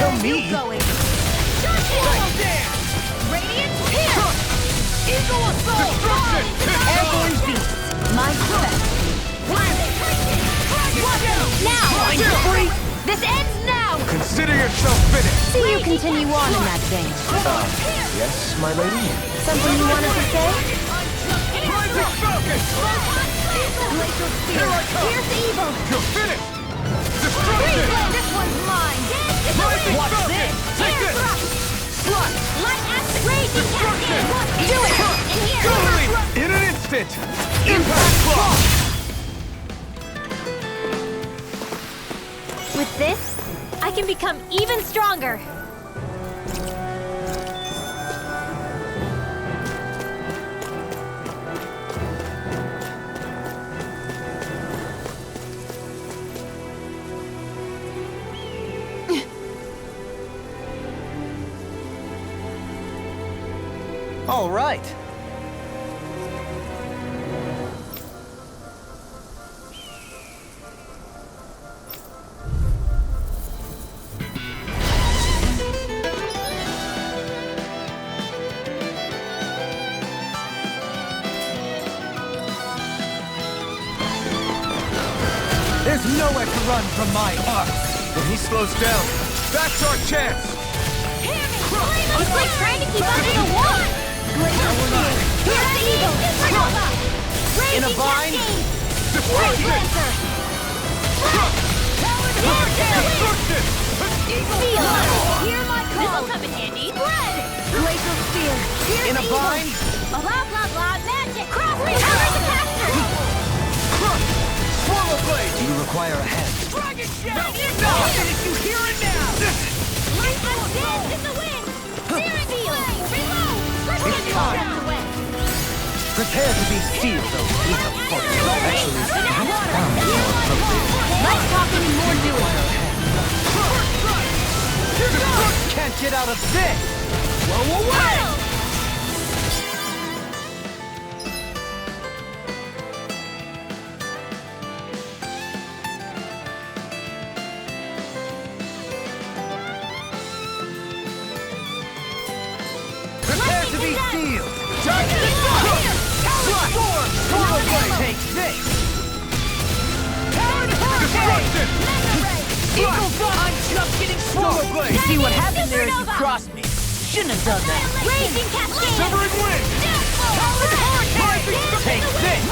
kill me. Radiant here! Eagle assault! Airborne beast! My specialty. Now! Free. This ends now! Consider yourself finished. See you continue on in that vein. Yes, my lady? Something you wanted to say? Rising Falcon! Glacial Spear! Here I come! Here's the evil! You're finished! Destruction! This one's mine! Rising Watch Falcon! this! Take this! Slut! Light acid! Raging Cascade! Do it! In here! Totally! In an instant! Impact Claw! With this, I can become even stronger. All right. There's nowhere to run from my arc. When he slows down, that's our chance! It's like trying to keep up with a wall. Here's the evil. In a Raging bind. Cascade. Destruction! Lancer. Destruction! Seal. Hear my call. This'll come in handy. Spread. Glacial Spear. Here's In a the evil. bind. Blah blah blah magic. Cross me. Cover the caster. Swallow Blade! Do you require a hand? Dragon Shell! I'll finish you here and now. Light us dead in the wind. Steering wheel. Reload. It's time. Prepare to be sealed, though. Actually, Let's talk any more doing. can't get out of this. Whoa, away! Prepare to be sealed. Take this. Destruction! Eagle Gun! I'm just getting Swallow Blade! You see what happened there as you crossed me. Shouldn't have done that. Raging Cascade. Severing Wind! Take this.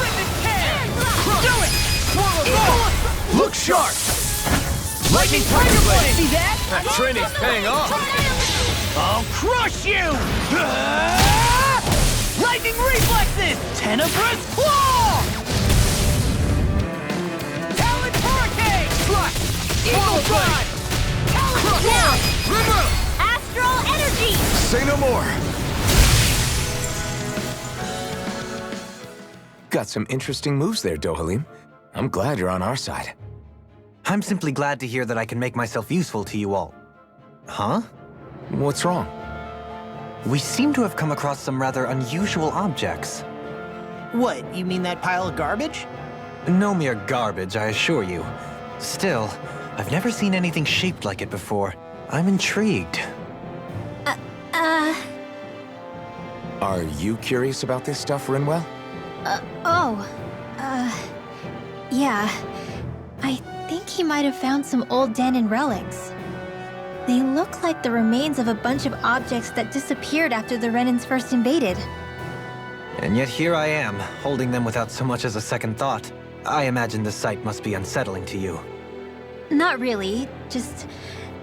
Do it! Swallow Blade! Look sharp! Lightning Tiger Blade. See that? That training's paying off! I'll crush you! Lightning reflexes! Tenebrous claw! Talon hurricane! Slash! Eagle Swallow Blade! Blade! Now. Remove! Astral energy. Say no more! Got some interesting moves there, Dohalim. I'm glad you're on our side. I'm simply glad to hear that I can make myself useful to you all. Huh? What's wrong? We seem to have come across some rather unusual objects. What, you mean that pile of garbage? No mere garbage, I assure you. Still, I've never seen anything shaped like it before. I'm intrigued. Are you curious about this stuff, Rinwell? Yeah. I think he might have found some old Danon relics. They look like the remains of a bunch of objects that disappeared after the Renans first invaded. And yet here I am, holding them without so much as a second thought. I imagine the sight must be unsettling to you. Not really, just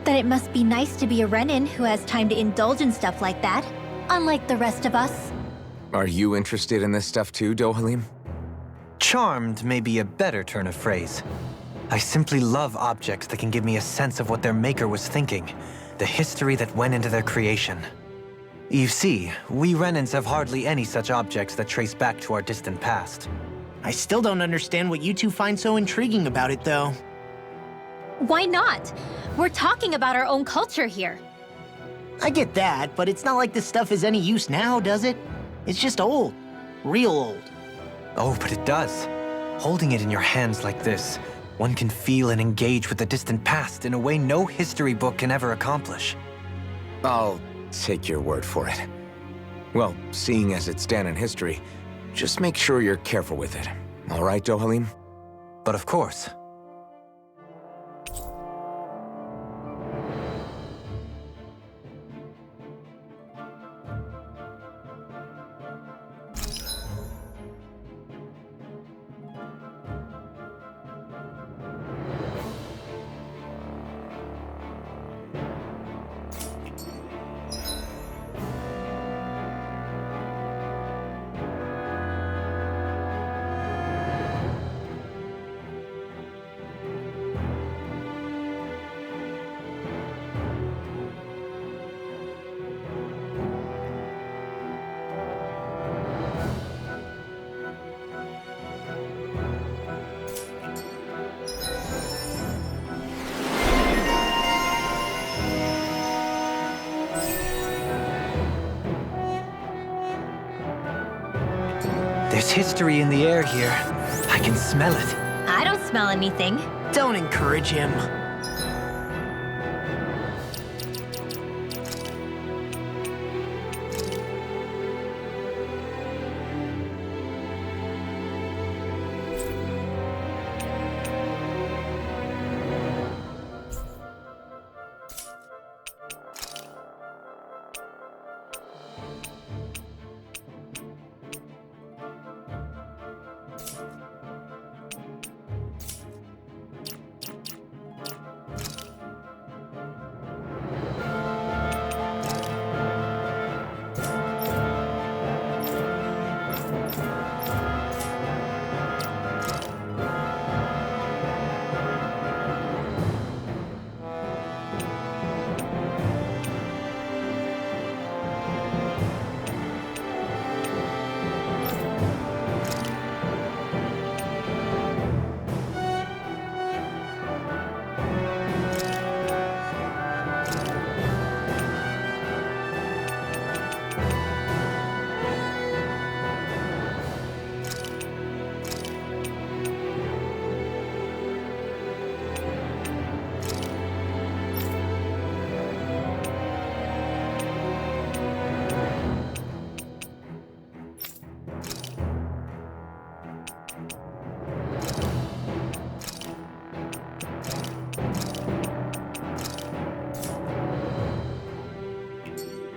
that it must be nice to be a Renan who has time to indulge in stuff like that, unlike the rest of us. Are you interested in this stuff too, Dohalim? Charmed may be a better turn of phrase. I simply love objects that can give me a sense of what their maker was thinking, the history that went into their creation. You see, we Renans have hardly any such objects that trace back to our distant past. I still don't understand what you two find so intriguing about it, though. Why not? We're talking about our own culture here. I get that, but it's not like this stuff is any use now, does it? It's just old. Real old. Oh, but it does. Holding it in your hands like this, One can feel and engage with the distant past in a way no history book can ever accomplish. I'll take your word for it. Well, seeing as it's done in history, just make sure you're careful with it. All right, Dohalim? But of course. There's history in the air here. I can smell it. I don't smell anything. Don't encourage him.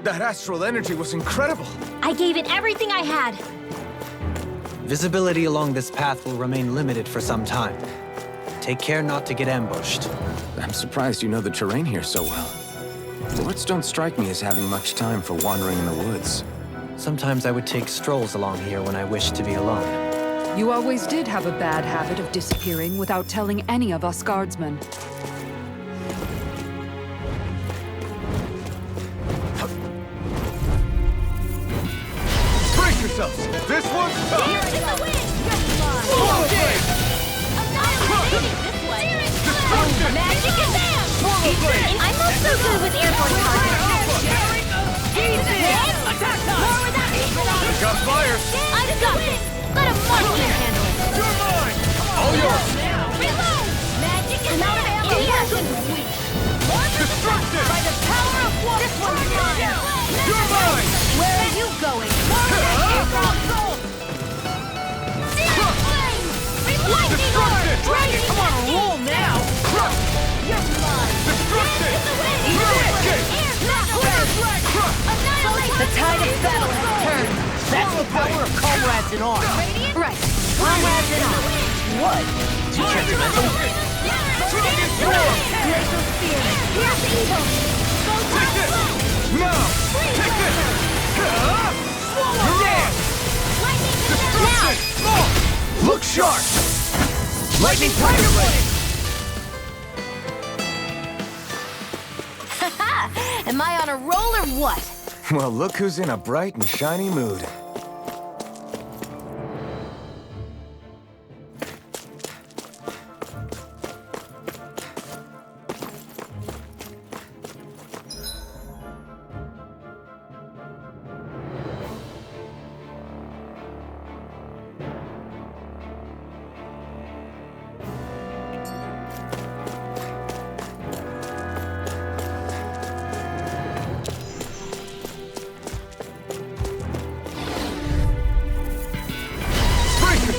That astral energy was incredible. I gave it everything I had. Visibility along this path will remain limited for some time. Take care not to get ambushed. I'm surprised you know the terrain here so well. Lords don't strike me as having much time for wandering in the woods. Sometimes I would take strolls along here when I wished to be alone. You always did have a bad habit of disappearing without telling any of us guardsmen. Brace yourselves! This one's tough! Here to the wind! Swallow blade! Annihilating this way! Destruction! Magic and bam! Swallow blade! I'm not so good with airborne targets. Attack us! More with that I got fires! I got this! Let a monkey handle it! You're mine! All yours! Reload! Magic and bam! Destruction! By the power of water! This one's mine! You're mine! Where are you going? More of that airborne assault! Searing flame! Lightning orb! Dragon! I'm on a roll now. You're mine! Destruction! Dance in the wind! Kick! Air blast! Annihilate! The tide of battle has turned. That's the power of comrades in arms. Right. Comrades in arms. What? Too judgmental? Dragon form! Glacial spear! Here's evil! Go Take this! Now! Take this! Swallow dead! Lightning Destruction! Oh! Look sharp! Lightning tiger blade! Am I on a roll or what? Well, look who's in a bright and shiny mood.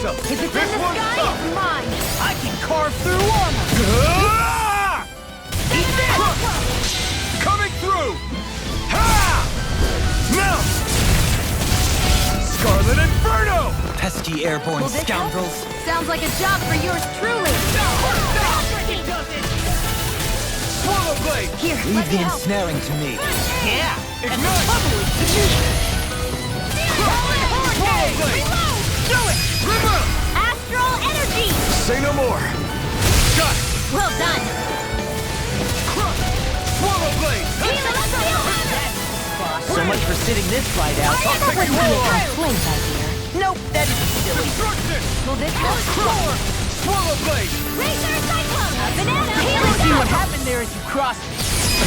yourself! If it's This in the one's sky, tough! it's mine! I can carve through armor! Ah! Eat this! Coming through! Ha! Now! Scarlet Inferno! Pesky airborne Will this help? scoundrels. Sounds like a job for yours truly! Swallow Blade! Here, Leave let me the help! ensnaring to me. Yeah! Ignite! Swallow Blade! Do it! Remote! Astral energy! Say no more! Got it! Well done! Swallow Blade! So much for sitting this fight out. I'll take you all! Place, I hear. Nope, that is silly. Destruction! Will this help? Swallow Blade! Razor Cyclone! A banana! See what happened there as you crossed.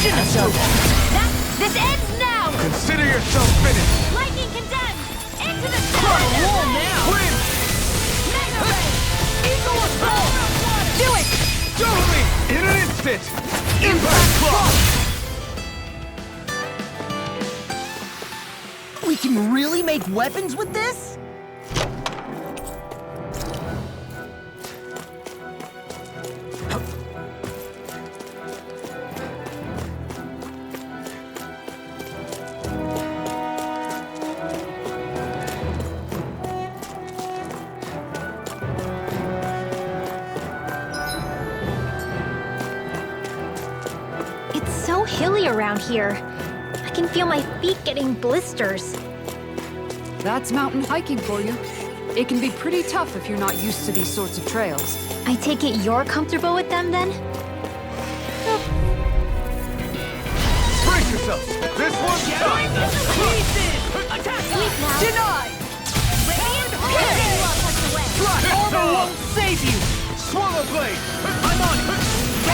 Shouldn't have done that. This ends now! Consider yourself finished! Lightning condemned! Into the Got a sun! wall now. Win! Mega Ray! Eagle Assault! Do it! Totally! In an instant! Impact Claw! We can really make weapons with this? It's so hilly around here. I can feel my feet getting blisters. That's mountain hiking for you. It can be pretty tough if you're not used to these sorts of trails. I take it you're comfortable with them then? Brace yourselves! This one's tough! Sleep now! Denied! Radiant Piercing Love us away! Armor won't save you! Swallow Blade! I'm on it!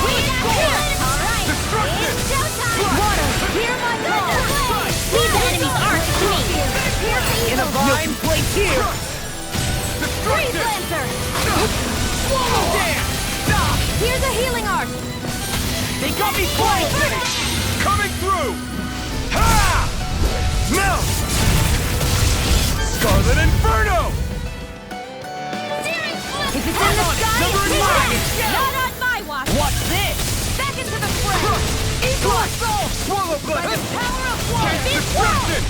Alright! Destruction! It's showtime! Water, hear my call! Leave the enemy's arc to me! In a vine place here! Freeze Destruction! Lancer! Swallow Dance! Here's a healing arc! They got me flying! Coming through! Ha! Now! Scarlet Inferno! If it's in the sky, Number it's nine. dead! Not on my watch! What's this? Back into the fray! Eagle Assault! Swallow By the Blade! power of water! Destruction!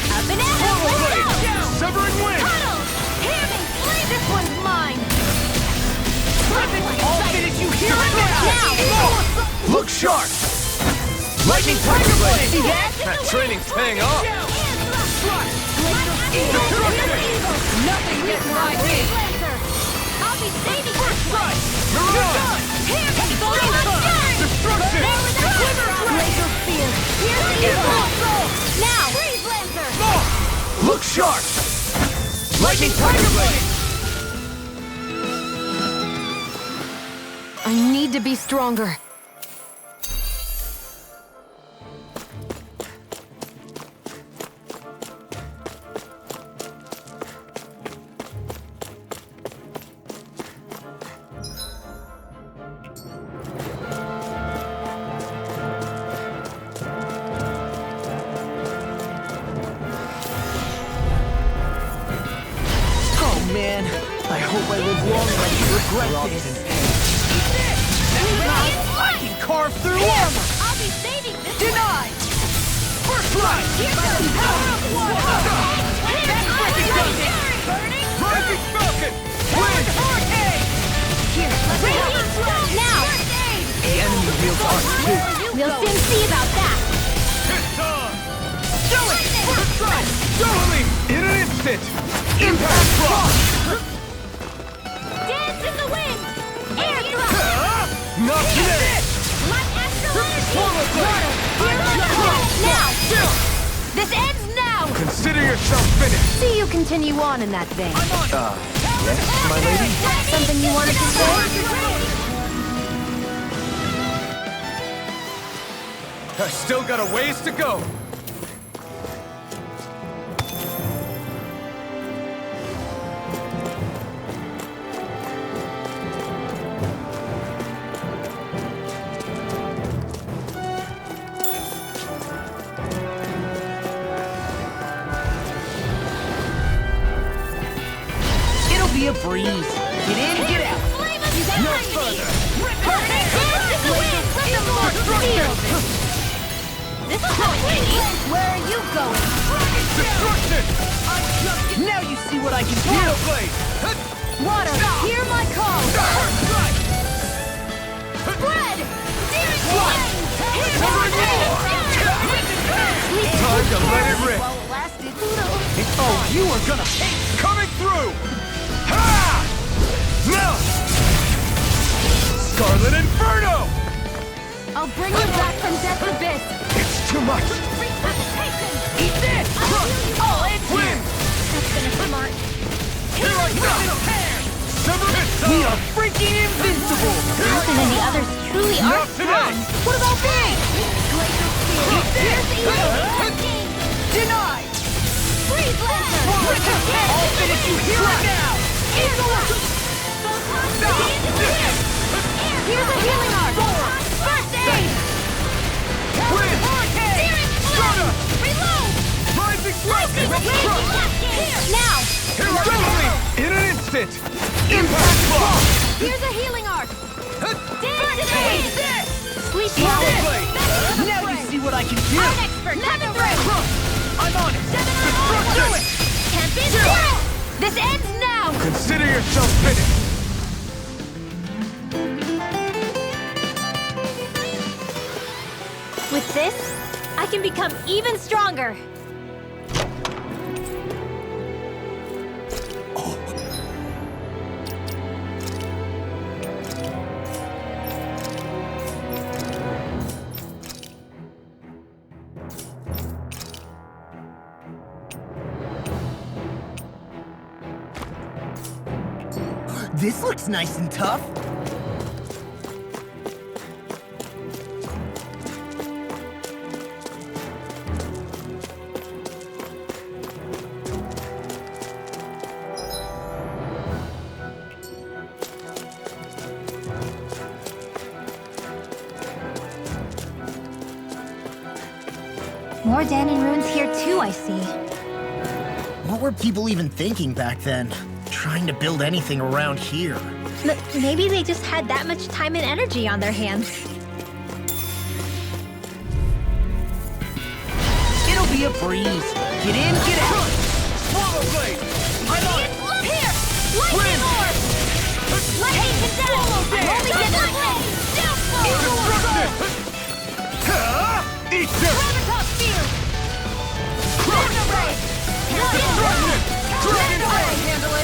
A banana! Swallow Let's Blade! go! Severing Wind! Tunnel! Hear me! Please, this one's mine! I'll finish you here and now! Look sharp! Lightning Tiger Blade! See that? That training's paying off! Nothing gets by me! I'll be saving you! Mirage! Here we go! Destruction! Laser Spear! Here's the evil! Now! Freeze Lancer! Look sharp! Lightning Tiger Blade! I need to be stronger. Oh man, I hope I live long enough to regret this. I can carve through armor! I'll be saving this! Denied! First strike! Here's the power of water! Burning! Rising Falcon! Wind! Here, Radiant Stone! Now! The enemy wields arc too. We'll soon see about that! It's on! Do it! First strike! Totally! In an instant! Impact Claw! Dance in the wind! Air thrust! Not today! Light astral energy! Swallow Blade! Now! This ends now! Consider yourself finished! See you continue on in that vein. Yes, my lady? Something you wanted to say? I still got a ways to go! It'll be a breeze. Get in, get out. No further! This is how it's made. Where are you going? Destruction! Now you see what I can do. Steel blade! Water, hear my call! Spread! Searing flames! Time to let it rip! While it lasted. Oh, you are gonna pay. Coming through! Ha! Now! Scarlet Inferno! I'll bring you back from death's abyss! It's too much! Eat this! All in win! That's gonna smart. Here I come! We are freaking invincible. Not that any others truly are Not today! strong. What about me? Glacial Spear! Here's the evil! Denied. Freeze Lancer! I'll finish you here and now. Here's a healing art! First aid! Win! Searing Shudder! Reload! Rising Lightning! Now! Here I come! In an instant! Impact block! Here's a healing art! First aid! Sleep well! Now you see what I can do. I'm expert! Never break! I'm on it. Destruction! Can't be stopped! This ends now! Consider yourself finished! With this, I can become even stronger. This looks nice and tough. More Danon runes here too, I see. What were people even thinking back then? Trying to build anything around here. Maybe they just had that much time and energy on their hands. It'll be a breeze. Get in, get out. Swallow blade! I'm on it! Here! Lightning orb! Lightning condemn! I'm only getting Destruction! Eat this! Gravitas Spear! Laser Ray! Destruction! Dragon I Blade! can handle it!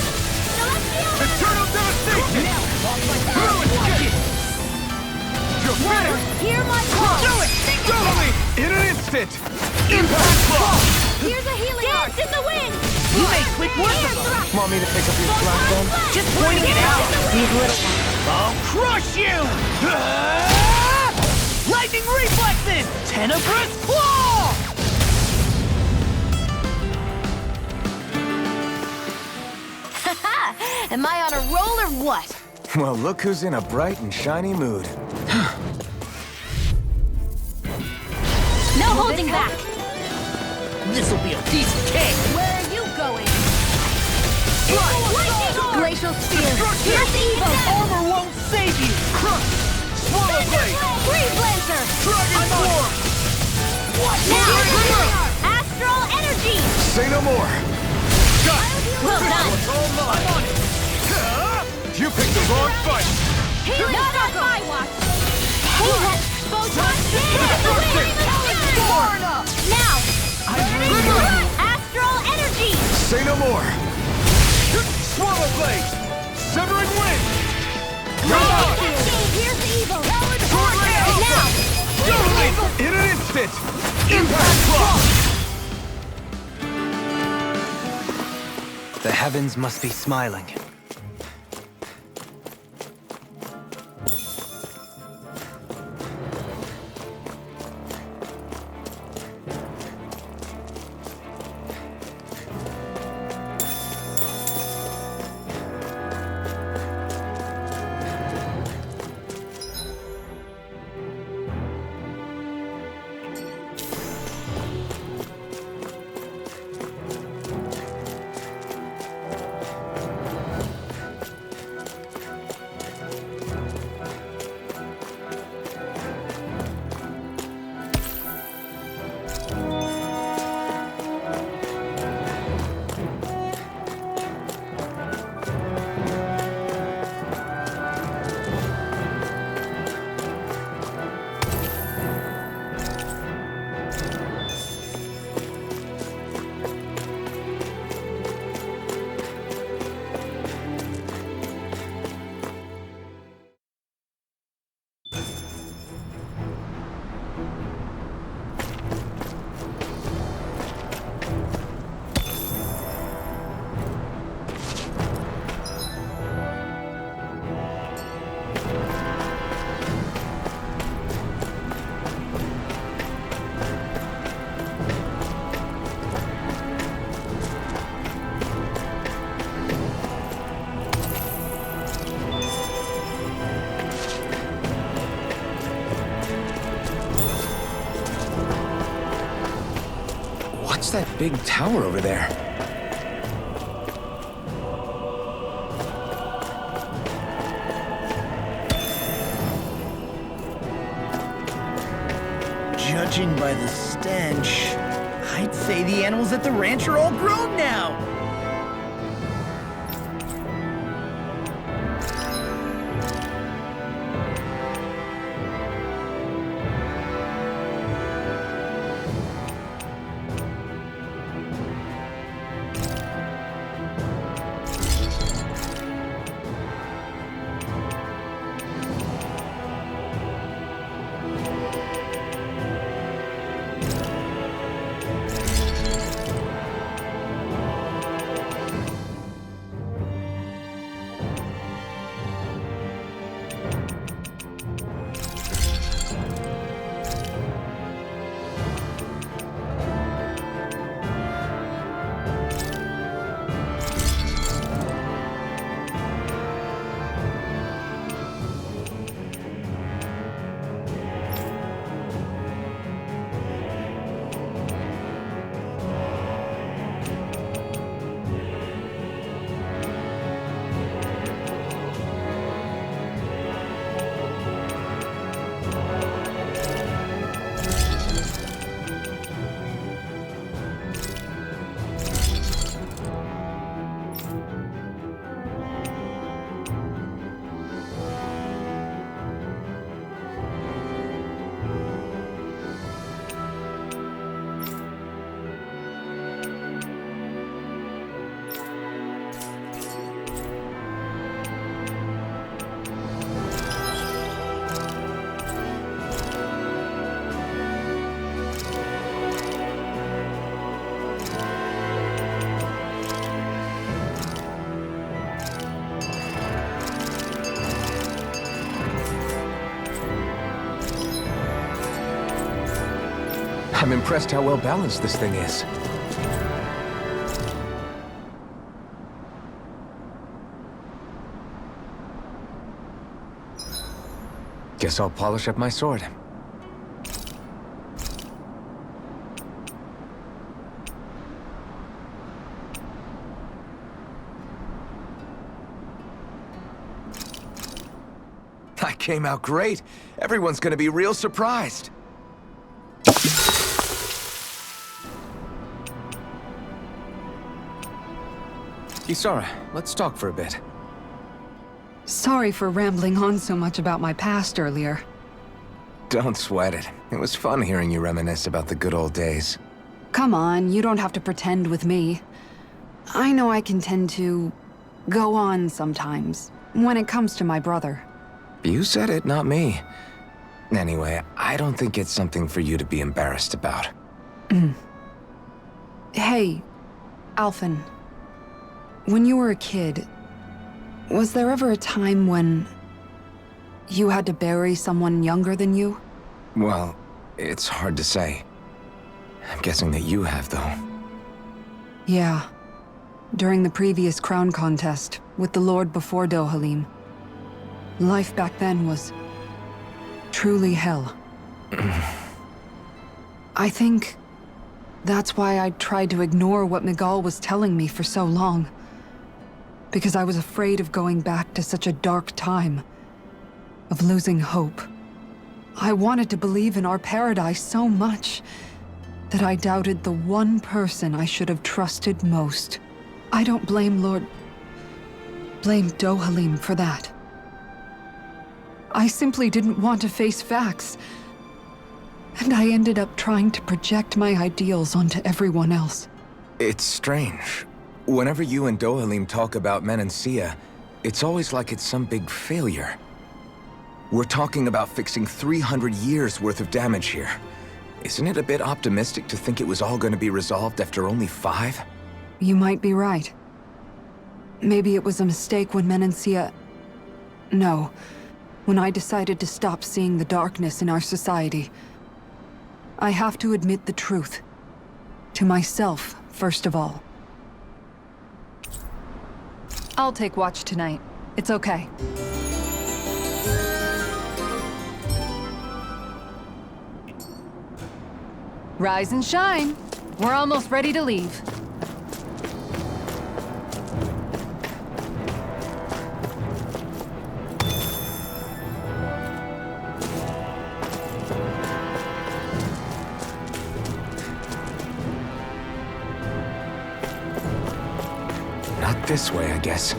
Celestial! Eternal devastation! Ruin it! You're finished! Hear my call! Do it! Doubly! In an instant! Impact block! Here's a healing art! Dance in the wind! You made quick work of them. Want me to pick up your slack then? Just pointing it out. These little... I'll crush you! Lightning reflexes! Tenebrous claw! Am I on a roll or what? Well, look who's in a bright and shiny mood. No holding back! This'll be a piece of cake. Where are you going? Lightning orb! Glacial Spear! Here's evil! Armor won't save you. Swallow blade! Freeze Lancer! Dragon form! Now! Astral Energy! Say no more. Got it! Well This done! one's all mine! You picked the wrong fight! Not on my watch! Hey, that photon Now! Astral Energy! Say no more. Swallow blade! Severing wind! Here's the evil! Tornado! Now! Doubly! In an instant! Impact block! The heavens must be smiling. What's that big tower over there? Judging by the stench, I'd say the animals at the ranch are all grown now. I'm impressed how well balanced this thing is. Guess I'll polish up my sword. I came out great. Everyone's gonna be real surprised. Isara, let's talk for a bit. Sorry for rambling on so much about my past earlier. Don't sweat it. It was fun hearing you reminisce about the good old days. Come on, you don't have to pretend with me. I know I can tend to go on sometimes, when it comes to my brother. You said it, not me. Anyway, I don't think it's something for you to be embarrassed about. Hey, Alphen. When you were a kid, was there ever a time when you had to bury someone younger than you? Well, it's hard to say. I'm guessing that you have, though. Yeah. During the previous crown contest, with the Lord before Dohalim. Life back then was truly hell. I think that's why I tried to ignore what Miguel was telling me for so long. Because I was afraid of going back to such a dark time, of losing hope. I wanted to believe in our paradise so much that I doubted the one person I should have trusted most. I don't blame Dohalim for that. I simply didn't want to face facts, and I ended up trying to project my ideals onto everyone else. It's strange. Whenever you and Dohalim talk about Menancia, it's always like it's some big failure. We're talking about fixing 300 years worth of damage here. Isn't it a bit optimistic to think it was all going to be resolved after only 5? You might be right. Maybe it was a mistake when Menancia... No. When I decided to stop seeing the darkness in our society. I have to admit the truth. To myself, first of all. I'll take watch tonight. It's okay. Rise and shine. We're almost ready to leave. Not this way, I guess.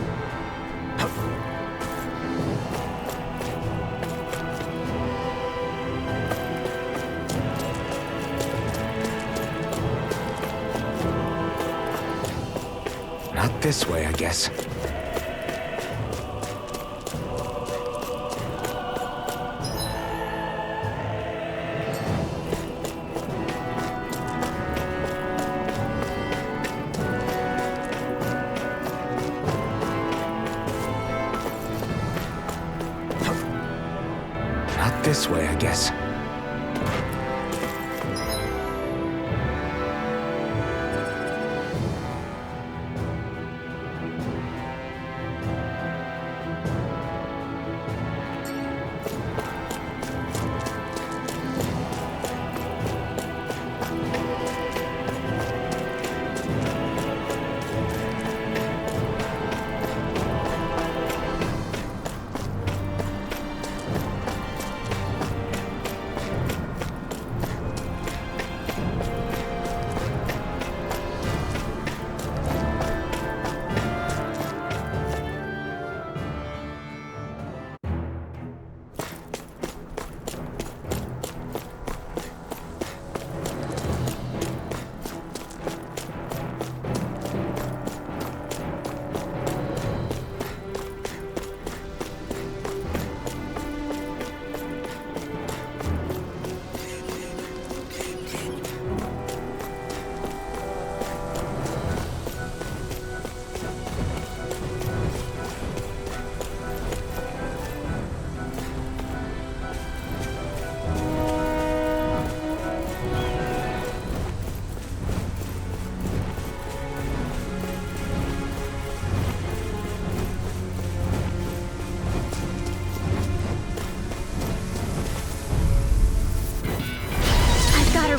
Not this way, I guess. Not this way, I guess.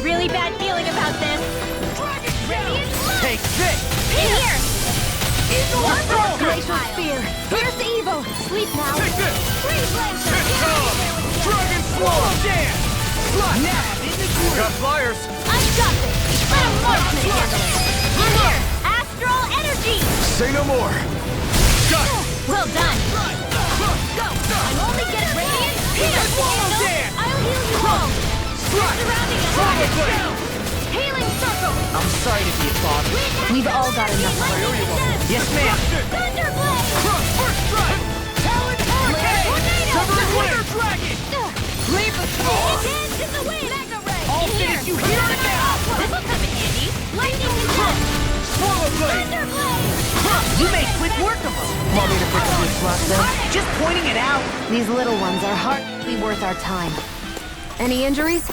Really bad feeling about this. Radiant Blood! Take this! Here! Glacial Spear! Here's the evil! Sleep now! Take this! Freeze Lancer! Here comes! Dragon Swallow Dance! Slot! Got flyers! I've got this! Let a marksman handle it! In here! Astral Energy! Say no more! Got it! Well done! Go! I'm only getting radiant! Here! Swallow No, Dance! I'll heal you all! Slot! Surrounding Swallow attack! Blade! Healing Circle! I'm sorry to be a father. We've all got enough of it. Yes, ma'am. Thunderblade! First strike! Talon Hurricane! Cover Wither Dragon! Leave the Dance in the wind! Mega Ray! I'll finish you here and now! This'll come in handy! Lightning and Touch! Swallow Blade! Thunderblade! You made quick work of them. Want me to pick up your slots then? Just pointing it out. These little ones are hardly worth our time. Any injuries?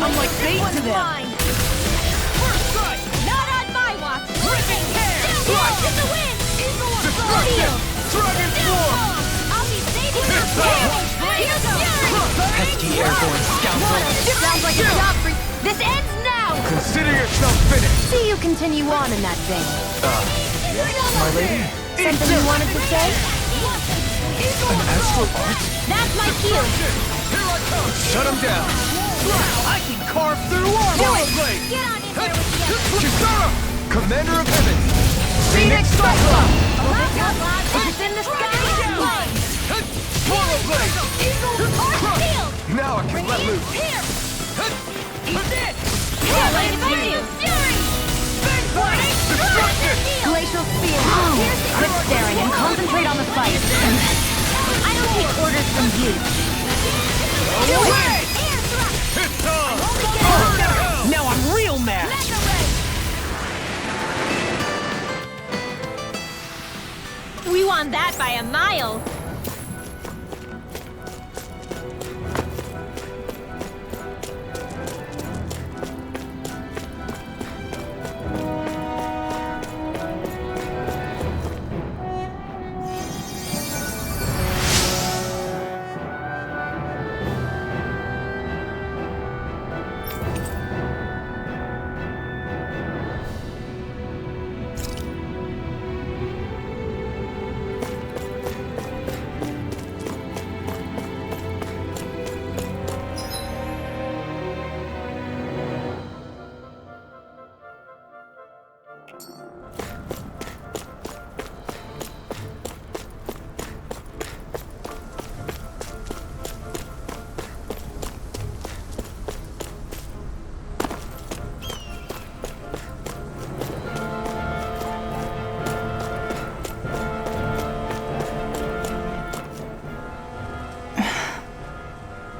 I'm like bait to them. Mine. First strike! Not on my watch! Ripping hair! Down in the wind! Destruction! Dragon Swarm! I'll be saving your Here's Fury! Pesky airborne scoundrels! Sounds like a job for This ends now! Consider yourself finished! See you continue on in that vein. Yes, my lady? Something you wanted to say? An astral art? That's my cue! Here I come! Shut him down! I can carve through armor! Swallow Blade! Get on in there with the Kisara! Commander of Heaven! Phoenix Cyclone! If it's in the sky, it's mine! Swallow Blade! Arc Field! Now I can let loose! Here! Eat it! Here, Lady Fury! Destruction! Glacial Spear. Quit staring and concentrate on the fight. I don't take orders from you. It's on! Now I'm real mad! We won that by a mile.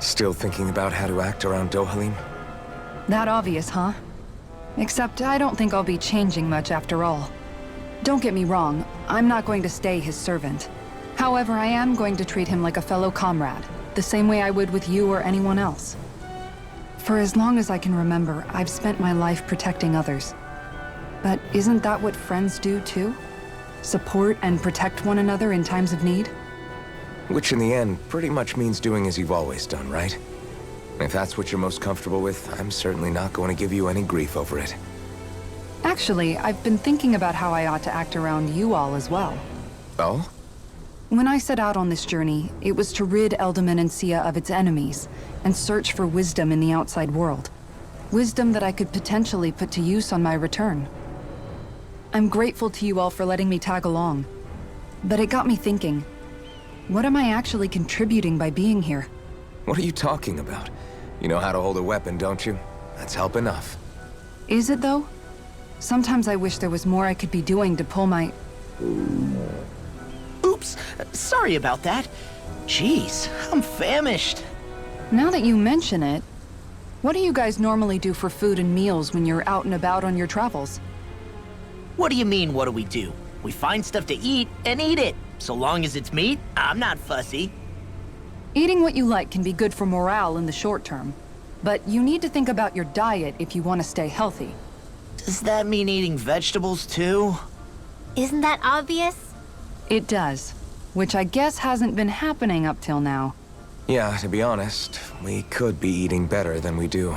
Still thinking about how to act around Dohalim? That obvious, huh? Except I don't think I'll be changing much after all. Don't get me wrong, I'm not going to stay his servant. However, I am going to treat him like a fellow comrade, the same way I would with you or anyone else. For as long as I can remember, I've spent my life protecting others. But isn't that what friends do too? Support and protect one another in times of need? Which in the end pretty much means doing as you've always done, right? If that's what you're most comfortable with, I'm certainly not going to give you any grief over it. Actually, I've been thinking about how I ought to act around you all as well. Oh? When I set out on this journey, it was to rid Eldaman and Sia of its enemies, and search for wisdom in the outside world. Wisdom that I could potentially put to use on my return. I'm grateful to you all for letting me tag along. But it got me thinking, what am I actually contributing by being here? What are you talking about? You know how to hold a weapon, don't you? That's help enough. Is it though? Sometimes I wish there was more I could be doing to pull my... Oops, sorry about that. Jeez, I'm famished. Now that you mention it, what do you guys normally do for food and meals when you're out and about on your travels? What do you mean, what do we do? We find stuff to eat and eat it. So long as it's meat, I'm not fussy. Eating what you like can be good for morale in the short term, but you need to think about your diet if you want to stay healthy. Does that mean eating vegetables too? Isn't that obvious? It does, which I guess hasn't been happening up till now. Yeah, to be honest, we could be eating better than we do.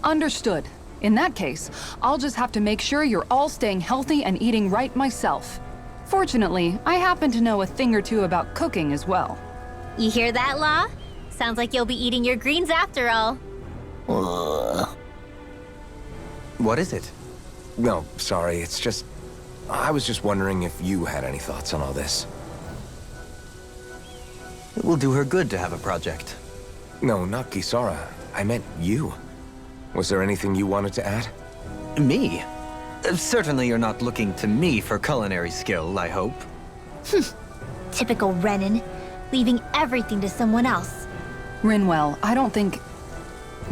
Understood. In that case, I'll just have to make sure you're all staying healthy and eating right myself. Fortunately, I happen to know a thing or two about cooking as well. You hear that, Law? Sounds like you'll be eating your greens after all. What is it? No, sorry, it's just... I was just wondering if you had any thoughts on all this. It will do her good to have a project. No, not Gisara. I meant you. Was there anything you wanted to add? Me? Certainly you're not looking to me for culinary skill, I hope. Typical Renan, leaving everything to someone else. Rinwell, I don't think...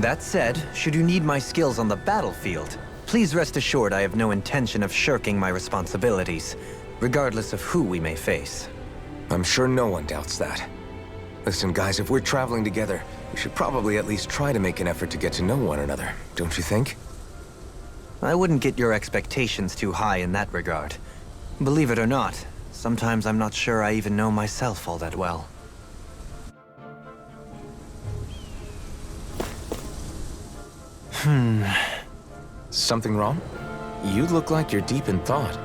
That said, should you need my skills on the battlefield, please rest assured I have no intention of shirking my responsibilities, regardless of who we may face. I'm sure no one doubts that. Listen, guys, if we're traveling together, we should probably at least try to make an effort to get to know one another, don't you think? I wouldn't get your expectations too high in that regard. Believe it or not, sometimes I'm not sure I even know myself all that well. Something wrong? You look like you're deep in thought.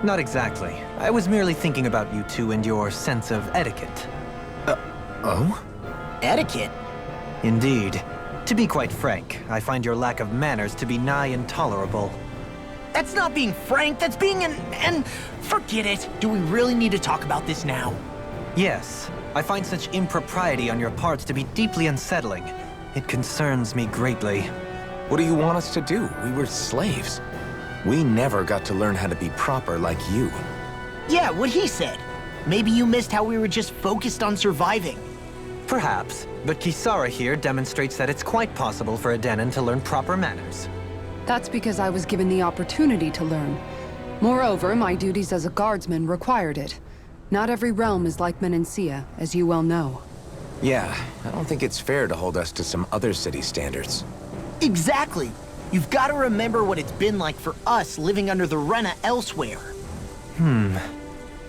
Not exactly. I was merely thinking about you two and your sense of etiquette. Oh? Etiquette? Indeed. To be quite frank, I find your lack of manners to be nigh intolerable. That's not being frank, that's being and forget it. Do we really need to talk about this now? Yes, I find such impropriety on your parts to be deeply unsettling. It concerns me greatly. What do you want us to do? We were slaves. We never got to learn how to be proper like you. Yeah, what he said. Maybe you missed how we were just focused on surviving. Perhaps, but Kisara here demonstrates that it's quite possible for a Denon to learn proper manners. That's because I was given the opportunity to learn. Moreover, my duties as a guardsman required it. Not every realm is like Menancia, as you well know. Yeah, I don't think it's fair to hold us to some other city standards. Exactly. You've got to remember what it's been like for us living under the Rena elsewhere.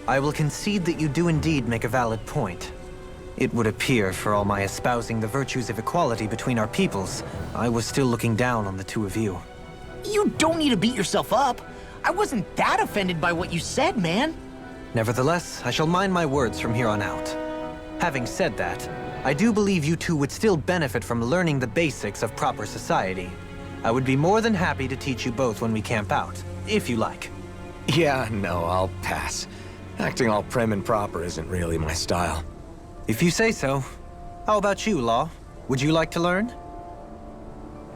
I will concede that you do indeed make a valid point. It would appear, for all my espousing the virtues of equality between our peoples, I was still looking down on the two of you. You don't need to beat yourself up. I wasn't that offended by what you said, man. Nevertheless, I shall mind my words from here on out. Having said that, I do believe you two would still benefit from learning the basics of proper society. I would be more than happy to teach you both when we camp out, if you like. Yeah, no, I'll pass. Acting all prim and proper isn't really my style. If you say so. How about you, Law? Would you like to learn?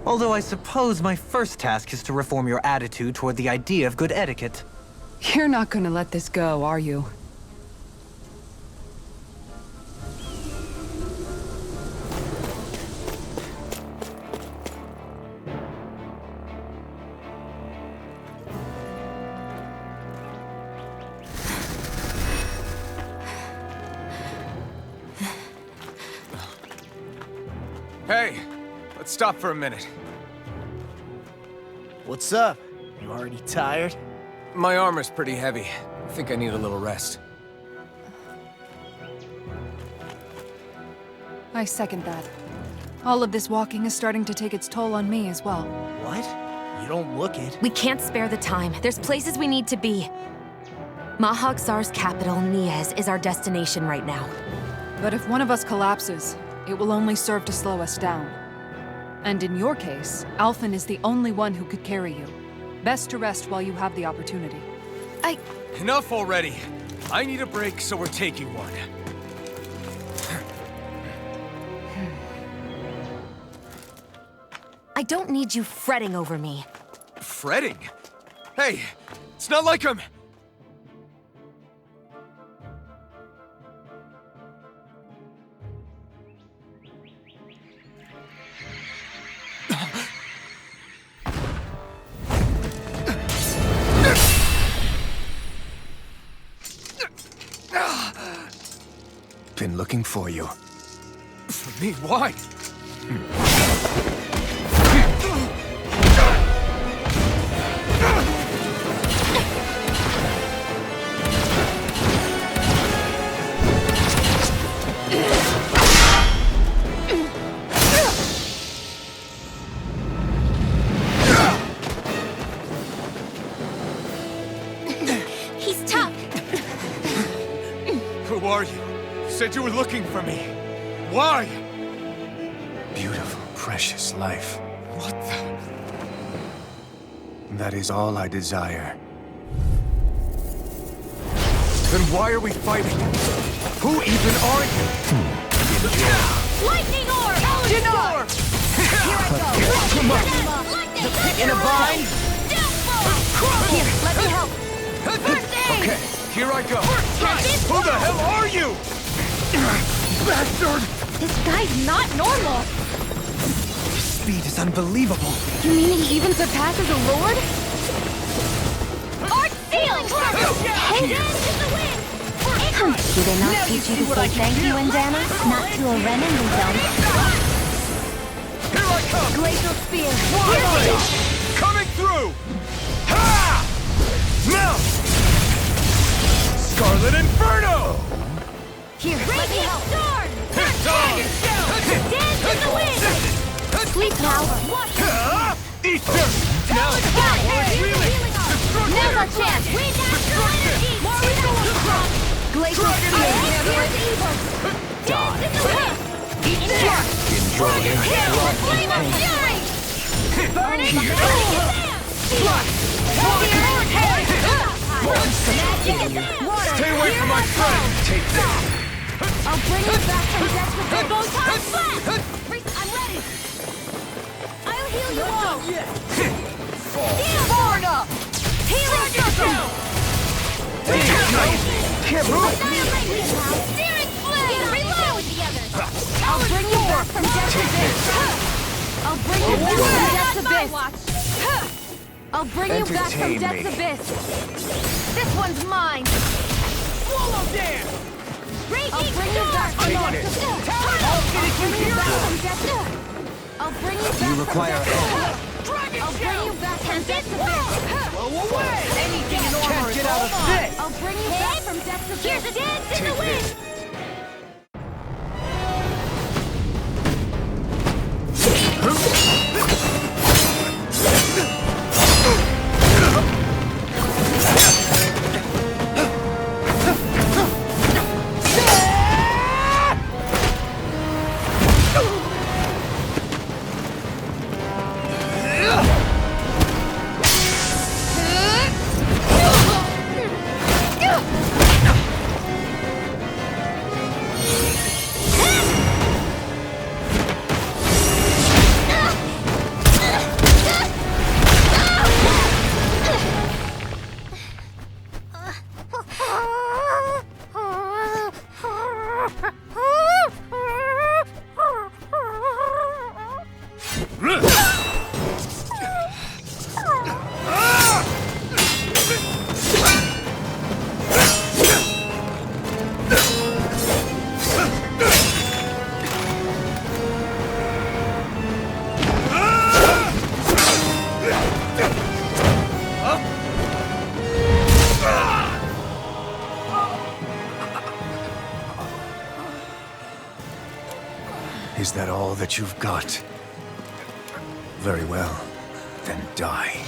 Although I suppose my first task is to reform your attitude toward the idea of good etiquette. You're not gonna let this go, are you? Hey, let's stop for a minute. What's up? You already tired? My armor's pretty heavy. I think I need a little rest. I second that. All of this walking is starting to take its toll on me as well. What? You don't look it. We can't spare the time. There's places we need to be. Mahag-Sar's capital, Niez, is our destination right now. But if one of us collapses, it will only serve to slow us down. And in your case, Alphen is the only one who could carry you. Best to rest while you have the opportunity. Enough already! I need a break, so we're taking one. I don't need you fretting over me. Fretting? Hey, it's not like I'm... Been looking for you. For me, why? He's tough. Who are you? You said you were looking for me. Why? Beautiful, precious life. What the... That is all I desire. Then why are we fighting? Who even are you? Lightning orb! Dinar! Here I go! Come on! The pick in a vine! Here, let me help! First aid! Okay, here I go. Who the hell are you? Bastard! This guy's not normal! His speed is unbelievable. You mean he even surpasses a lord? Art ceiling! Hold in to the wind! Do they not teach you to say thank you, Indana? Not to a Renan who don't. Here I come! Glacial spear! Coming through! Ha! Now! Scarlet Inferno! Here, let me help! Sword! Dance Dance in the wind! Sleep now. Eat this! Now it's Now's our chance! Wind astral energy! More wind! Glacial spear! Here's evil! Dance in the wind! Eat this! Flame of fury! Burning Stay away from my friend! Take this! I'll bring you back from death with the bow tie flat! I'm ready! I'll heal you all! Fall! Healing circle! can't move! Steering flame! Reload! I'll bring you back from death's abyss! I'll bring you back from death's abyss! I'll bring you back from Entertain death's me. abyss! This one's mine! Swallow there! I'll bring you back from death's abyss! I'll bring you back You require help. I'll bring you back from death's abyss! Blow away! Anything in armor Can't get out of this! I'll bring you back from death's abyss! Here's a dance in the wind! Is that all that you've got? Very well. Then die.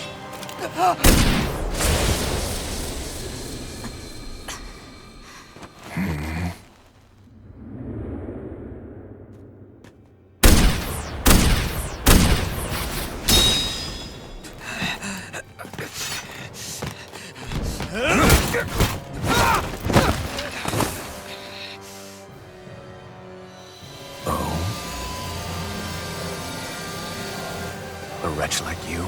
A wretch like you?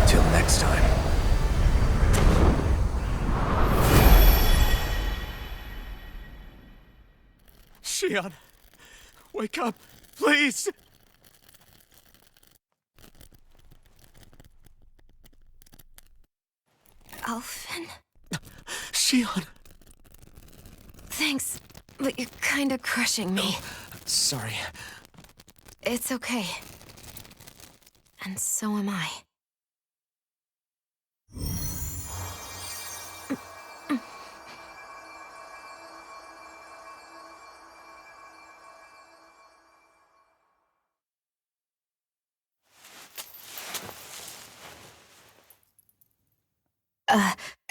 Till next time. Shion, wake up, please! Alphen? Shion! Thanks, but you're kinda crushing me. Sorry. It's okay. And so am I.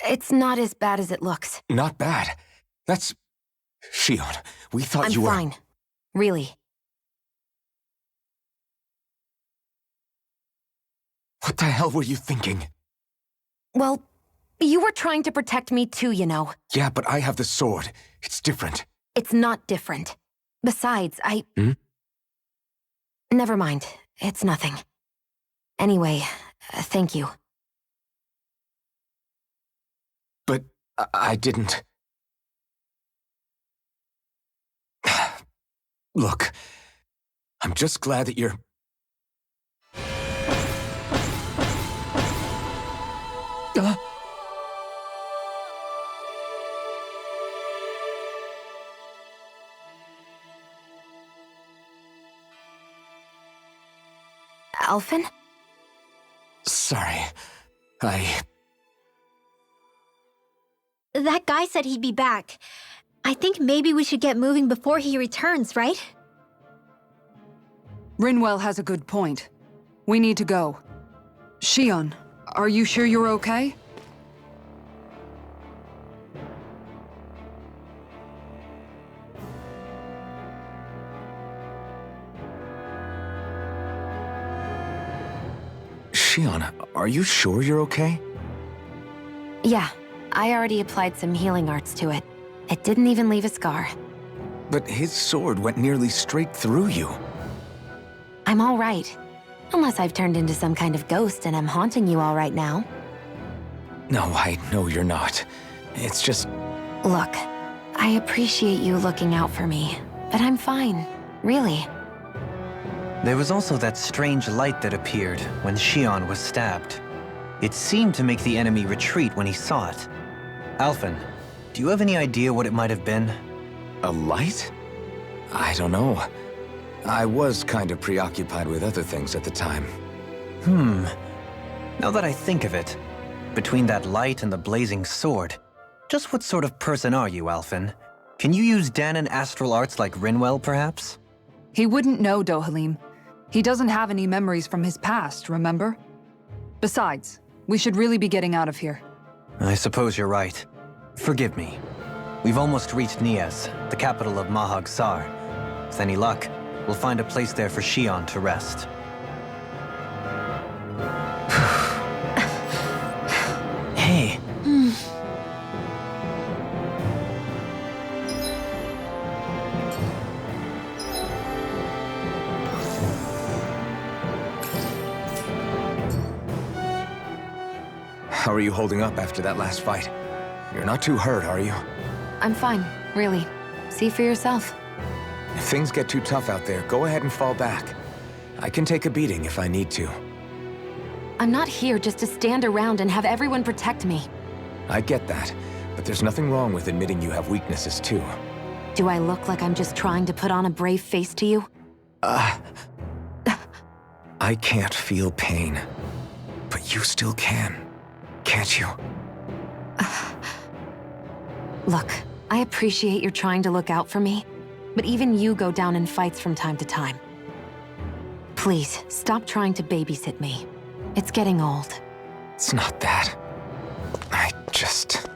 It's not as bad as it looks. Not bad. That's... Shion, we thought I'm you were... fine. Really. What the hell were you thinking? Well, you were trying to protect me too, you know. Yeah, but I have the sword. It's different. It's not different. Besides, Hmm? Never mind. It's nothing. Anyway, thank you. But I didn't... Look, I'm just glad that you're... Alphen? Sorry. That guy said he'd be back. I think maybe we should get moving before he returns, right? Rinwell has a good point. We need to go. Shion, are you sure you're okay? Shion, are you sure you're okay? Yeah, I already applied some healing arts to it. It didn't even leave a scar. But his sword went nearly straight through you. I'm all right. Unless I've turned into some kind of ghost and I'm haunting you all right now. No, I know you're not. It's just... Look, I appreciate you looking out for me, but I'm fine, really. There was also that strange light that appeared when Shion was stabbed. It seemed to make the enemy retreat when he saw it. Alphen, do you have any idea what it might have been? A light? I don't know. I was kind of preoccupied with other things at the time. Now that I think of it, between that light and the blazing sword, just what sort of person are you, Alphen? Can you use Danon astral arts like Rinwell, perhaps? He wouldn't know, Dohalim. He doesn't have any memories from his past, remember? Besides, we should really be getting out of here. I suppose you're right. Forgive me. We've almost reached Nias, the capital of Mahag Sar. With any luck, we'll find a place there for Shion to rest. Hey. How are you holding up after that last fight? You're not too hurt, are you? I'm fine, really. See for yourself. If things get too tough out there, go ahead and fall back. I can take a beating if I need to. I'm not here just to stand around and have everyone protect me. I get that, but there's nothing wrong with admitting you have weaknesses too. Do I look like I'm just trying to put on a brave face to you? I can't feel pain, but you still can, can't you? Look, I appreciate you're trying to look out for me, but even you go down in fights from time to time. Please, stop trying to babysit me. It's getting old. It's not that. I just...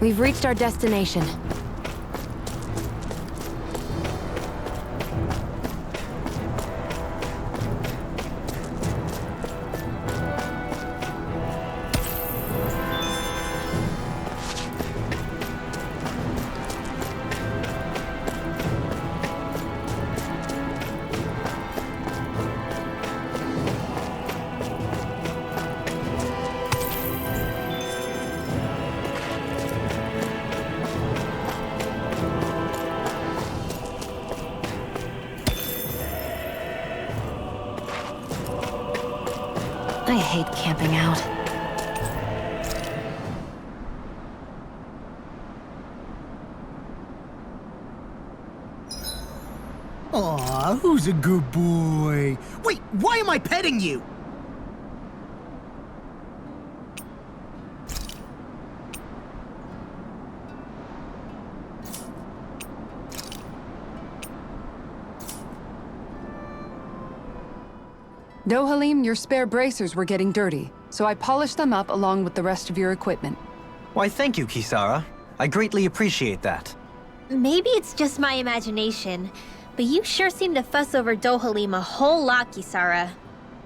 We've reached our destination. I hate camping out. Aw, who's a good boy? Wait, why am I petting you? Dohalim, your spare bracers were getting dirty, so I polished them up along with the rest of your equipment. Why, thank you, Kisara. I greatly appreciate that. Maybe it's just my imagination, but you sure seem to fuss over Dohalim a whole lot, Kisara.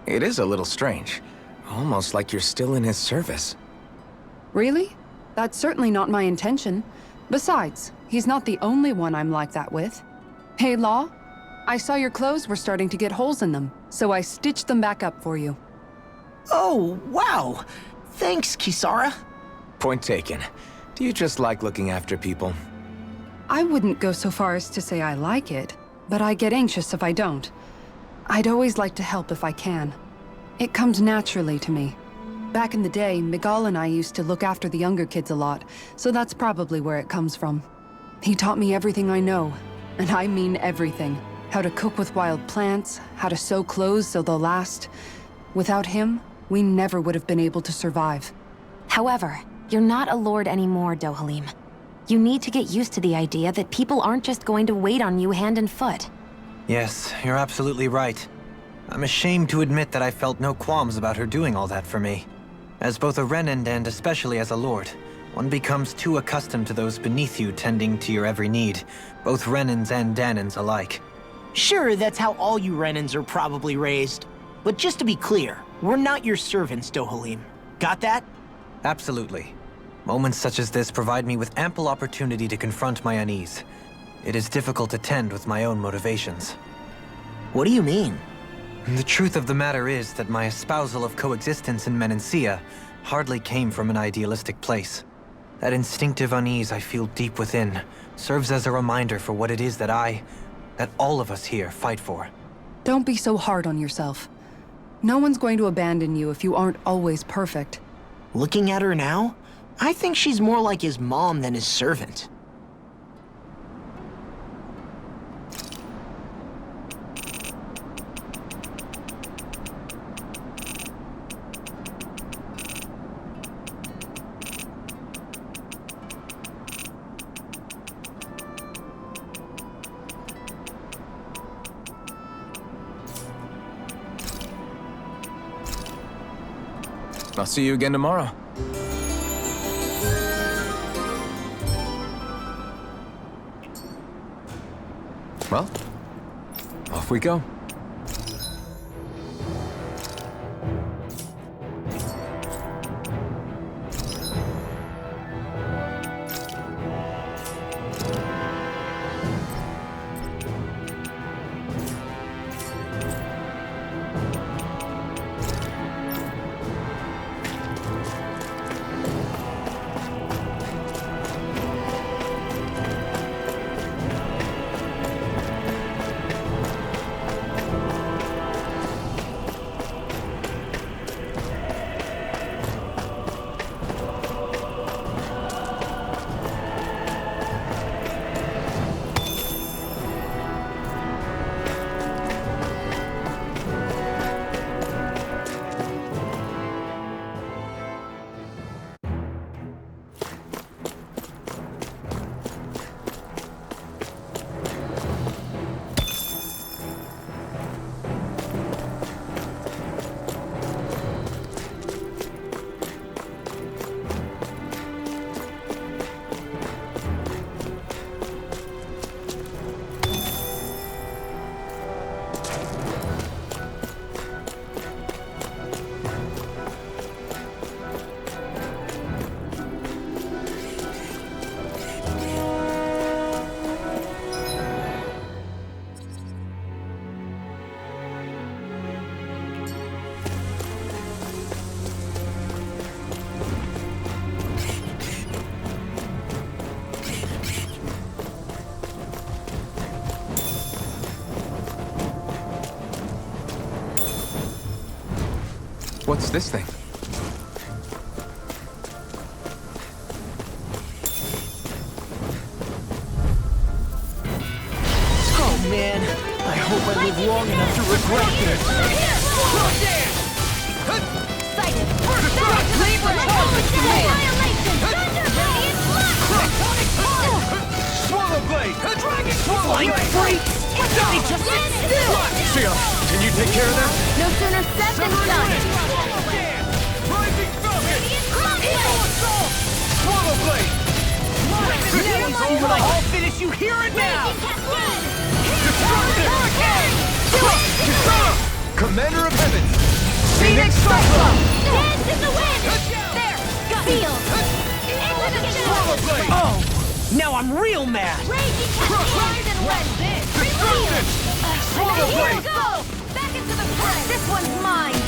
It is a little strange. Almost like you're still in his service. Really? That's certainly not my intention. Besides, he's not the only one I'm like that with. Hey, Law, I saw your clothes were starting to get holes in them, so I stitched them back up for you. Oh, wow. Thanks, Kisara. Point taken. Do you just like looking after people? I wouldn't go so far as to say I like it, but I get anxious if I don't. I'd always like to help if I can. It comes naturally to me. Back in the day, Miguel and I used to look after the younger kids a lot, so that's probably where it comes from. He taught me everything I know, and I mean everything. How to cook with wild plants, how to sew clothes so they'll last. Without him, we never would have been able to survive. However, you're not a lord anymore, Dohalim. You need to get used to the idea that people aren't just going to wait on you hand and foot. Yes, you're absolutely right. I'm ashamed to admit that I felt no qualms about her doing all that for me. As both a Renan and especially as a lord, one becomes too accustomed to those beneath you tending to your every need, both Renans and Danans alike. Sure, that's how all you Renans are probably raised. But just to be clear, we're not your servants, Dohalim. Got that? Absolutely. Moments such as this provide me with ample opportunity to confront my unease. It is difficult to tend with my own motivations. What do you mean? The truth of the matter is that my espousal of coexistence in Menancia hardly came from an idealistic place. That instinctive unease I feel deep within serves as a reminder for what it is that all of us here fight for. Don't be so hard on yourself. No one's going to abandon you if you aren't always perfect. Looking at her now, I think she's more like his mom than his servant. I'll see you again tomorrow. Well, off we go. What's this thing? Oh man, I hope I live long enough to regret this. Swallow blade! Dragon Flying freaks! They just sit still! Sheila, can you take care of them? No sooner said than done. Rising Falcon! Swallow blade! I'll finish you here and now! Destroy Commander of Heaven! Phoenix Cyclone! Dance in the wind! There! Feel! Into the shadows! Oh! Now I'm real mad! Raging Rise and West! Destruction! Here go! Back into the fray! This one's mine!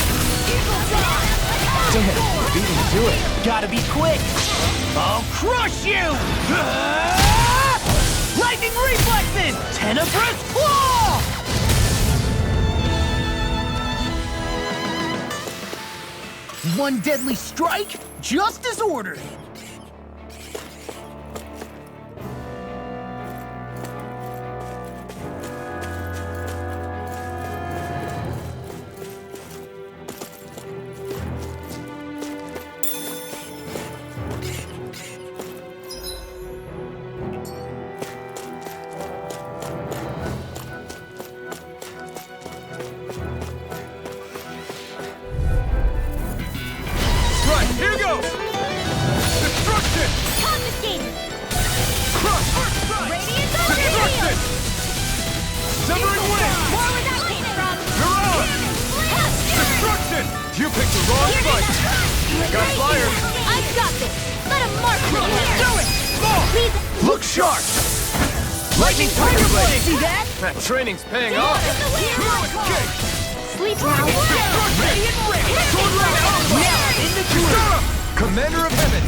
Damn, beat him to it. Gotta be quick! I'll crush you! Lightning reflexes! Tenebrous claw! One deadly strike, just as ordered. Here goes! Destruction! Confiscated! Crush! Radiant Destruction! Severing wind! More where that came from! You're out! Destruction! You picked the wrong fight! Got fired! I've got this! Let him mark me here! Do it! Please! Look sharp! Lightning Tiger Blade! See that? That training's paying off! Sleep now! Radiant Ring! Sword Ring Outlaw! Now I'm in the groove! Commander of Heaven!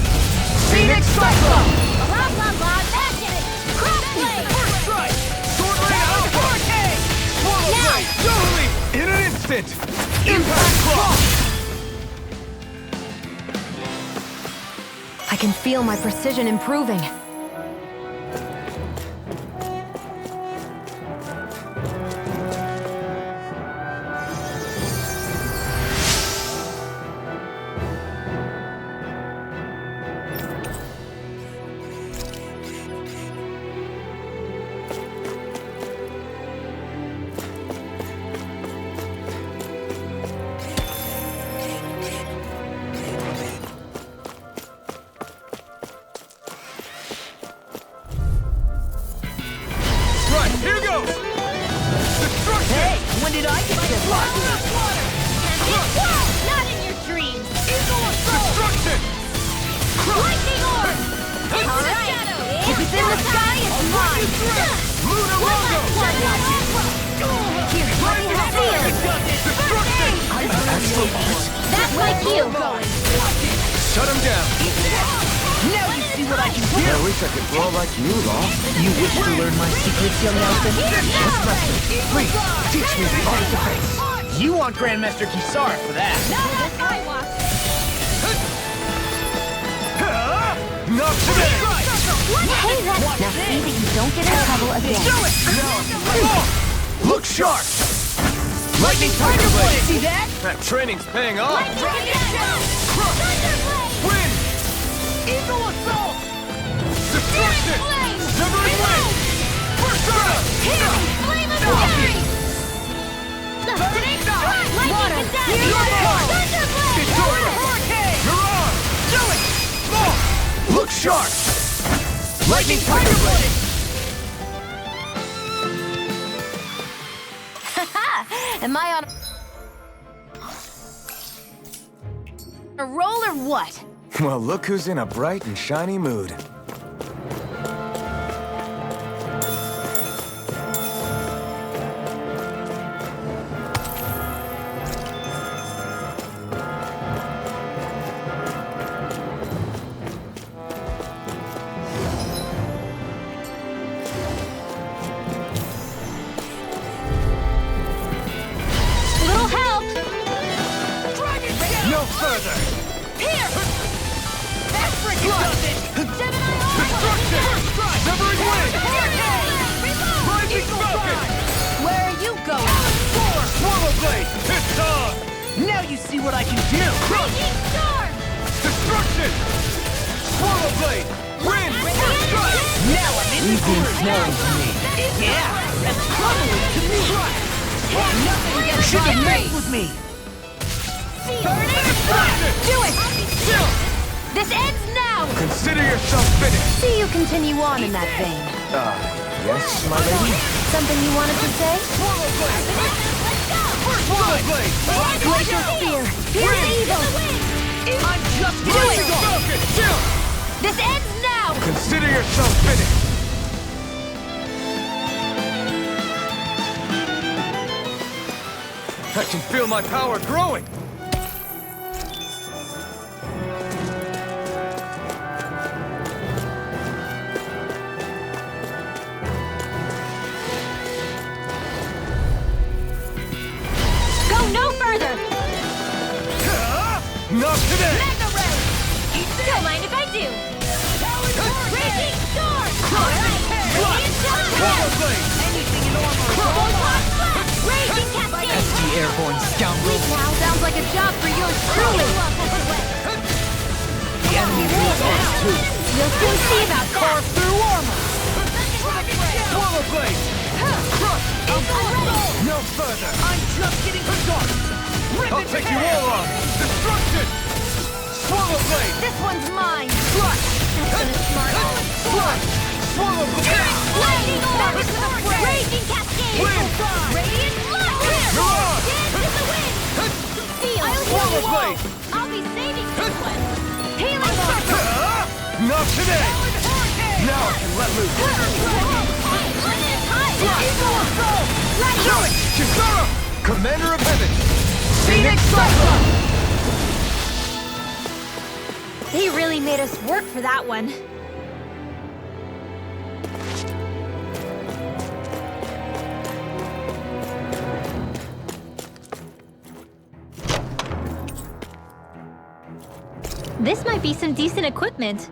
Phoenix Cyclone! Blah blah blah! Passion it! Cross blade! First strike! Sword Ring Outlaw! Swallow Now! Blade! Totally! In an instant! Impact Cross! I can feel my precision improving. Here goes! Destruction! Hey, when did I get this lucky? Not in your dreams! Destruction! Lightning orb! Into the shadows! If it's in the sky, it's mine! Lunar Rondo! Here, let me feel! Destruction! That's my cue! Shut him down! Now you see what I can do! I wish I could blow like you, Law. You wish to learn my secrets, young Nelson? Please, teach me the art of defense. You want Grandmaster Kisara for that. Not today! Now see that you don't get in trouble again. Look sharp! Lightning Tiger Blade! See that? That training's paying off! Win! Eagle assault! Destruction! Flame! Severing wind! First shot! Here! Flame of fury! Water! Thunderblade! Hurricane! You're on! Do it! Look sharp! Lightning Tiger Blade! Am I on a roll or what? Well, look who's in a bright and shiny mood. Little help! No further! Here! That freaking does it! Gemini Destruction! Severing wind! Rising Falcon! Where are you going? Swallow Blade! It's on! Now you see what I can do! Raging storm! Destruction! Swallow Blade! Wind! First strike! Now I'm in the groove! Yeah, that's probably to me! Nothing gets Should by have me! messed with me! Do it! Still! This ends now! Consider yourself finished. See you continue on in that vein. Yes, my lady? Something you wanted to say? Swallow blade! Glacial Spear! Here's evil! I'm just doing it! Chill! This ends now! Consider yourself finished! I can feel my power growing! Go no further! Not today! Mega Ray! Don't mind if I do! Raging Storm! Alright! Radiant Swallow blade! Anything in armor! Raging Cascade! FT airborne scoundrel! Weak now sounds like a job for yours truly! The enemy moves on too! You'll soon see about that! Through armor! Swallow blade! No further! I'm just getting started! I'll take you all on! Destruction! Swallow blade! This one's mine! Flush! That's been a smart one! Flush! Swallow blade! Lightning Orb! Raging Cascade! Wind! Radiant Flash! You're on! Dance in the wind! Feel! Swallow blade! I'll be saving this one! Healing Circle! Not today! Now I can let loose! Kisara! Commander of Heaven! Phoenix Cyclone! They really made us work for that one. This might be some decent equipment.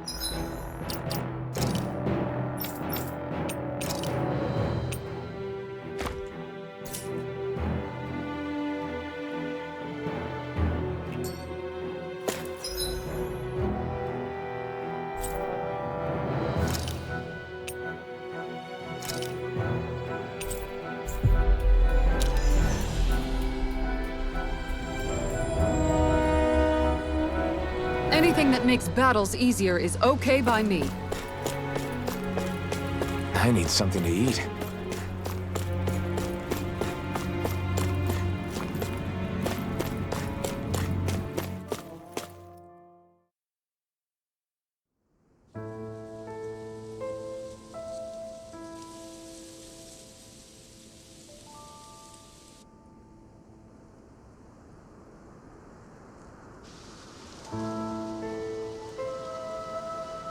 Anything that makes battles easier is okay by me. I need something to eat.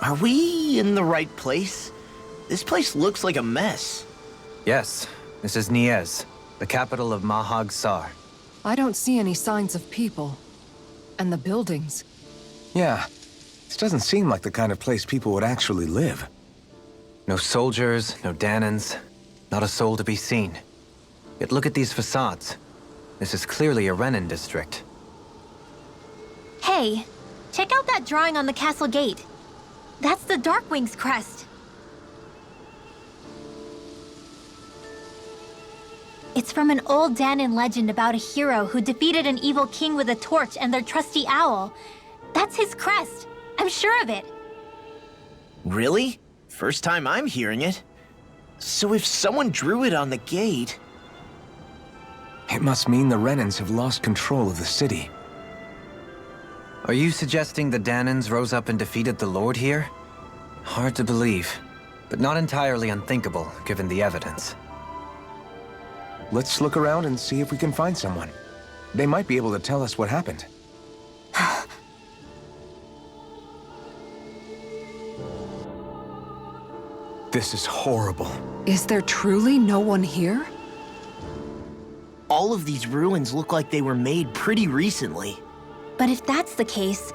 Are we in the right place? This place looks like a mess. Yes, this is Niez, the capital of Mahag Sar. I don't see any signs of people. And the buildings. Yeah, this doesn't seem like the kind of place people would actually live. No soldiers, no Danans, not a soul to be seen. Yet look at these facades. This is clearly a Renin district. Hey, check out that drawing on the castle gate. That's the Darkwing's crest. It's from an old Danan legend about a hero who defeated an evil king with a torch and their trusty owl. That's his crest. I'm sure of it. Really? First time I'm hearing it. So if someone drew it on the gate... It must mean the Renins have lost control of the city. Are you suggesting the Danans rose up and defeated the Lord here? Hard to believe, but not entirely unthinkable, given the evidence. Let's look around and see if we can find someone. They might be able to tell us what happened. This is horrible. Is there truly no one here? All of these ruins look like they were made pretty recently. But if that's the case,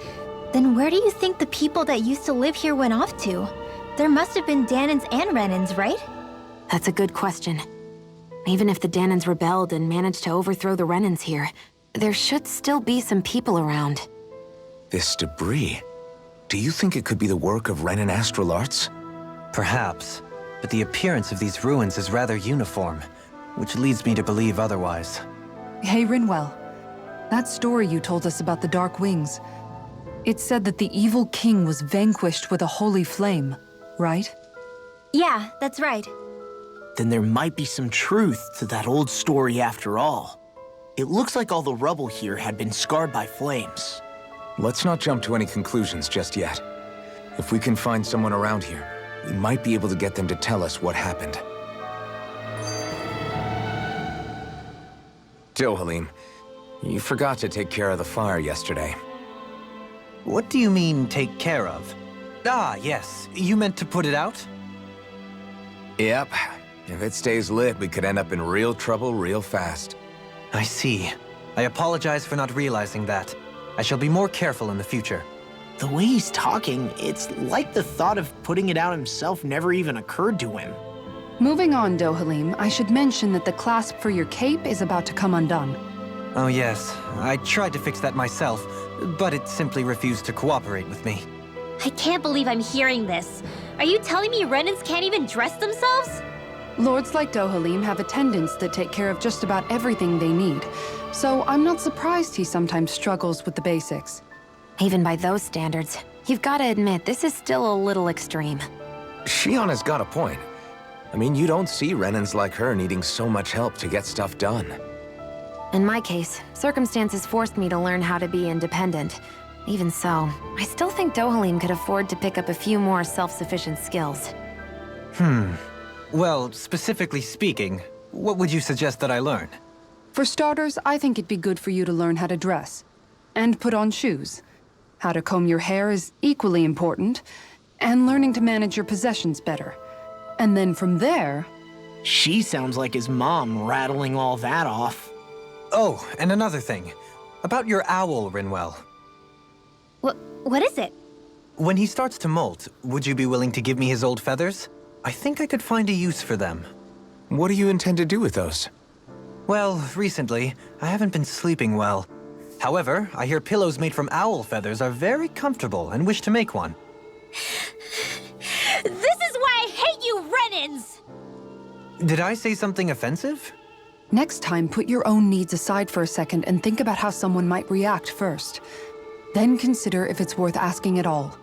then where do you think the people that used to live here went off to? There must have been Danans and Renins, right? That's a good question. Even if the Danans rebelled and managed to overthrow the Renins here, there should still be some people around. This debris. Do you think it could be the work of Renin astral arts? Perhaps, but the appearance of these ruins is rather uniform, which leads me to believe otherwise. Hey, Rinwell. That story you told us about the Dark Wings, it said that the evil king was vanquished with a holy flame, right? Yeah, that's right. then there might be some truth to that old story after all. It looks like all the rubble here had been scarred by flames. Let's not jump to any conclusions just yet. If we can find someone around here, we might be able to get them to tell us what happened. Dohalim, you forgot to take care of the fire yesterday. What do you mean, take care of? Ah, yes. You meant to put it out? Yep. If it stays lit, we could end up in real trouble real fast. I see. I apologize for not realizing that. I shall be more careful in the future. The way he's talking, it's like the thought of putting it out himself never even occurred to him. Moving on, Dohalim, I should mention that the clasp for your cape is about to come undone. Oh yes, I tried to fix that myself, but it simply refused to cooperate with me. I can't believe I'm hearing this. Are you telling me Renans can't even dress themselves? Lords like Dohalim have attendants that take care of just about everything they need, so I'm not surprised he sometimes struggles with the basics. Even by those standards, you've got to admit this is still a little extreme. Shionna's got a point. I mean, you don't see Renans like her needing so much help to get stuff done. In my case, circumstances forced me to learn how to be independent. Even so, I still think Dohalim could afford to pick up a few more self-sufficient skills. Well, specifically speaking, what would you suggest that I learn? For starters, I think it'd be good for you to learn how to dress. And put on shoes. How to comb your hair is equally important. And learning to manage your possessions better. And then from there... She sounds like his mom rattling all that off. Oh, and another thing. About your owl, Rinwell. What is it? When he starts to molt, would you be willing to give me his old feathers? I think I could find a use for them. What do you intend to do with those? Well, recently, I haven't been sleeping well. However, I hear pillows made from owl feathers are very comfortable and wish to make one. This is why I hate you, Renans! Did I say something offensive? Next time, put your own needs aside for a second and think about how someone might react first. Then consider if it's worth asking at all.